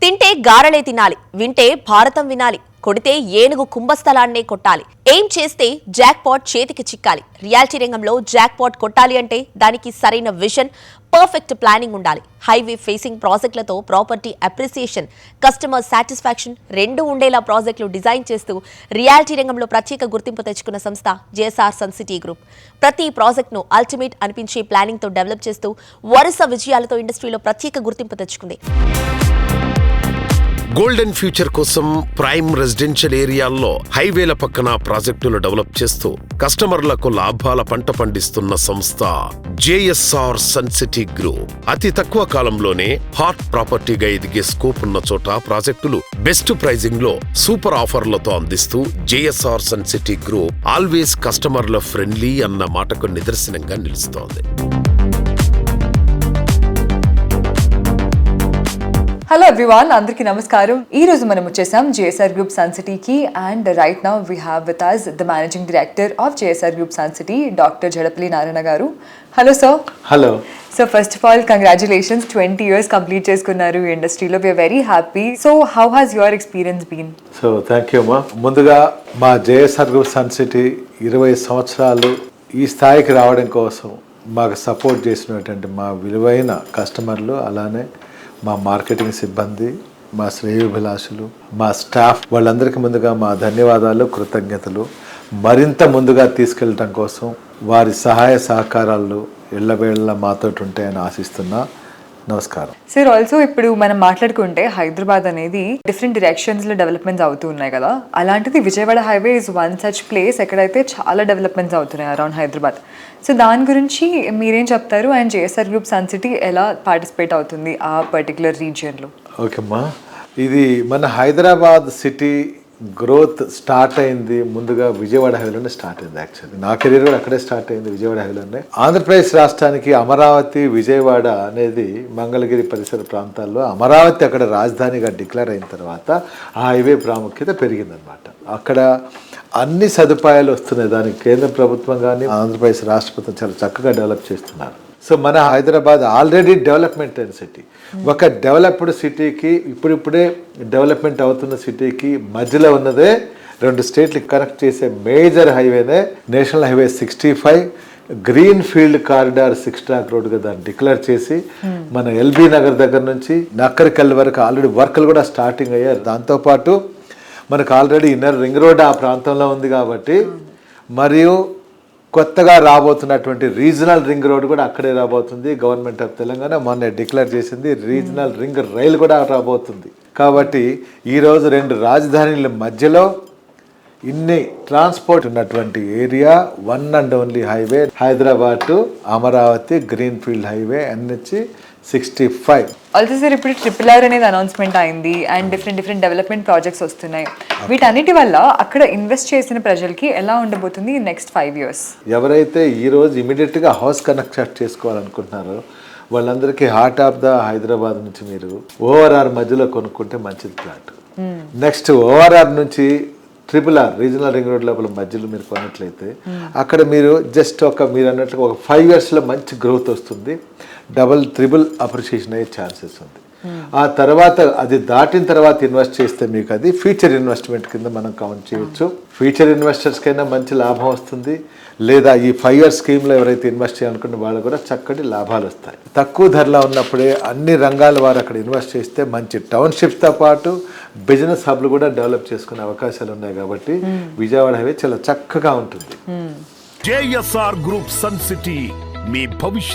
తింటే గారలే తినాలి, వింటే భారతం వినాలి, కొడితే ఏనుగు కుంభస్థలాన్నే కొట్టాలి. ఏం చేస్తే జాక్ పాట్ చేతికి చిక్కాలి. రియాలిటీ రంగంలో జాక్ పాట్ కొట్టాలి అంటే దానికి సరైన విజన్, పర్ఫెక్ట్ ప్లానింగ్ ఉండాలి. హైవే ఫేసింగ్ ప్రాజెక్టులతో ప్రాపర్టీ అప్రిసియేషన్, కస్టమర్ సాటిస్ఫాక్షన్ రెండు ఉండేలా ప్రాజెక్టులు డిజైన్ చేస్తూ రియాలిటీ రంగంలో ప్రత్యేక గుర్తింపు తెచ్చుకున్న సంస్థ జేఎస్ఆర్ సన్ సిటీ గ్రూప్. ప్రతి ప్రాజెక్టును అల్టిమేట్ అనిపించే ప్లానింగ్తో డెవలప్ చేస్తూ వరుస విజయాలతో ఇండస్ట్రీలో ప్రత్యేక గుర్తింపు తెచ్చుకుంది. గోల్డెన్ ఫ్యూచర్ కోసం ప్రైమ్ రెసిడెన్షియల్ ఏరియాల్లో హైవేల పక్కన ప్రాజెక్టులు డెవలప్ చేస్తూ కస్టమర్లకు లాభాల పంట పండిస్తున్న సంస్థ జేఎస్ఆర్ సన్ సిటీ గ్రూప్. అతి తక్కువ కాలంలోనే హాట్ ప్రాపర్టీగా ఎదిగే స్కోప్ ఉన్న చోట ప్రాజెక్టులు బెస్ట్ ప్రైజింగ్ లో సూపర్ ఆఫర్లతో అందిస్తూ JSR sun city group always కస్టమర్ల ఫ్రెండ్లీ అన్న మాటకు నిదర్శనంగా నిలుస్తోంది. హలో ఎవ్రీవన్, అందరికీ నమస్కారం. ఈ రోజు మనం వచ్చేసాం జేఎస్ఆర్ గ్రూప్ సన్ సిటీకి and right now we have with us the managing director of JSR group sun City, doctor Jadapalli Narayana గారు. Hello sir. Hello. So first of all congratulations, 20 years complete చేసుకున్నారు ఈ ఇండస్ట్రీలో. We're very happy. So how has your experience been? So thank you అమ్మా. ముందుగా మా JSR group sun city 20 సంవత్సరాలు ఈ స్థాయికి రావడం కోసం మాకు సపోర్ట్ చేసినటువంటి మా విలువైన కస్టమర్లు, అలానే మా మార్కెటింగ్ సిబ్బంది, మా శ్రేయోభిలాషులు, మా స్టాఫ్, వాళ్ళందరికీ ముందుగా మా ధన్యవాదాలు, కృతజ్ఞతలు. మరింత ముందుగా తీసుకెళ్ళటం కోసం వారి సహాయ సహకారాలు ఎల్లవేళ్ళ మాతో ఉంటాయని ఆశిస్తున్నా. నమస్కారం సార్. ఆల్సో ఇప్పుడు మనం మాట్లాడుకుంటే హైదరాబాద్ అనేది డిఫరెంట్ డైరెక్షన్స్లో డెవలప్మెంట్స్ అవుతూ ఉన్నాయి కదా, అలాంటిది Vijayawada highway is one such place ఎక్కడైతే చాలా డెవలప్మెంట్స్ అవుతున్నాయి అరౌండ్ హైదరాబాద్. సో దాని గురించి మీరేం చెప్తారు and JSR group sun city ఎలా పార్టిసిపేట్ అవుతుంది ఆ పర్టికులర్ రీజియన్లో? ఓకేమ్మా. ఇది మన హైదరాబాద్ సిటీ గ్రోత్ స్టార్ట్ అయింది ముందుగా విజయవాడ హైవేలోనే స్టార్ట్ అయింది. యాక్చువల్లీ నా కెరీర్ కూడా అక్కడే స్టార్ట్ అయింది, విజయవాడ హైవేలోనే. ఆంధ్రప్రదేశ్ రాష్ట్రానికి అమరావతి, విజయవాడ అనేది మంగళగిరి పరిసర ప్రాంతాల్లో అమరావతి అక్కడ రాజధానిగా డిక్లేర్ అయిన తర్వాత ఆ హైవే ప్రాముఖ్యత పెరిగిందనమాట. అక్కడ అన్ని సదుపాయాలు వస్తున్నాయి. దానికి కేంద్ర ప్రభుత్వం కానీ ఆంధ్రప్రదేశ్ రాష్ట్ర ప్రభుత్వం చాలా చక్కగా డెవలప్ చేస్తున్నారు. సో మన హైదరాబాద్ ఆల్రెడీ డెవలప్మెంట్ అయిన సిటీ. ఒక డెవలప్డ్ సిటీకి, ఇప్పుడిప్పుడే డెవలప్మెంట్ అవుతున్న సిటీకి మధ్యలో ఉన్నదే 2 స్టేట్లు కనెక్ట్ చేసే మేజర్ హైవేనే national highway 65 green field corridor 6 track రోడ్గా దాన్ని డిక్లేర్ చేసి మన ఎల్బీ నగర్ దగ్గర నుంచి నక్కరికల్ వరకు ఆల్రెడీ వర్క్లు కూడా స్టార్టింగ్ అయ్యారు. దాంతోపాటు మనకు ఆల్రెడీ ఇన్నర్ రింగ్ రోడ్ ఆ ప్రాంతంలో ఉంది కాబట్టి, మరియు కొత్తగా రాబోతున్నటువంటి రీజనల్ రింగ్ రోడ్ కూడా అక్కడే రాబోతుంది. గవర్నమెంట్ ఆఫ్ తెలంగాణ మొన్న డిక్లేర్ చేసింది రీజనల్ రింగ్ రైలు కూడా రాబోతుంది. కాబట్టి ఈరోజు 2 రాజధానుల మధ్యలో ఇన్ని ట్రాన్స్పోర్ట్ ఉన్నటువంటి area, one and only highway Hyderabad to Amaravati green field highway NH65. Also sir, ఇప్పుడు RRR అనేది అనౌన్స్మెంట్ అయింది అండ్ డిఫరెంట్ డెవలప్మెంట్ ప్రాజెక్ట్స్ వస్తున్నాయి. వీటన్నిటి వల్ల అక్కడ ఇన్వెస్ట్ చేసిన ప్రజలకి ఎలా ఉండబోతుంది నెక్స్ట్ 5 years? ఎవరైతే ఈరోజు ఇమీడియట్గా హౌస్ కనెక్ట్ చేసుకోవాలనుకుంటున్నారో వాళ్ళందరికీ హార్ట్ ఆఫ్ ద హైదరాబాద్ నుంచి మీరు ORR మధ్యలో కొనుక్కుంటే మంచిది ప్లాట్. నెక్స్ట్ ORR నుంచి RRR రీజనల్ రింగ్ రోడ్ లోపల మధ్యలో మీరు కొన్నట్లయితే అక్కడ మీరు జస్ట్ మీరు అన్నట్లుగా ఒక 5 yearsలో మంచి గ్రోత్ వస్తుంది. డబుల్ ట్రిపుల్ అప్రిషియేషన్ అయ్యే ఛాన్సెస్ ఉంది. ఆ తర్వాత అది దాటిన తర్వాత ఇన్వెస్ట్ చేస్తే మీకు అది ఫ్యూచర్ ఇన్వెస్ట్మెంట్ కింద మనం కౌంట్ చేయొచ్చు. ఫ్యూచర్ ఇన్వెస్టర్స్కైనా మంచి లాభం వస్తుంది. లేదా ఈ 5 year స్కీమ్లో ఎవరైతే ఇన్వెస్ట్ చేయాలనుకున్న వాళ్ళు కూడా చక్కటి లాభాలు వస్తాయి. తక్కువ ధరలో ఉన్నప్పుడే అన్ని రంగాల వారు అక్కడ ఇన్వెస్ట్ చేస్తే మంచి టౌన్షిప్తో పాటు బిజినెస్ హబ్లు కూడా డెవలప్ చేసుకునే అవకాశాలు ఉన్నాయి. కాబట్టి విజయవాడ హైవే చాలా చక్కగా ఉంటుంది. జేఎస్ఆర్ గ్రూప్ సన్ సిటీ మీ భవిష్యత్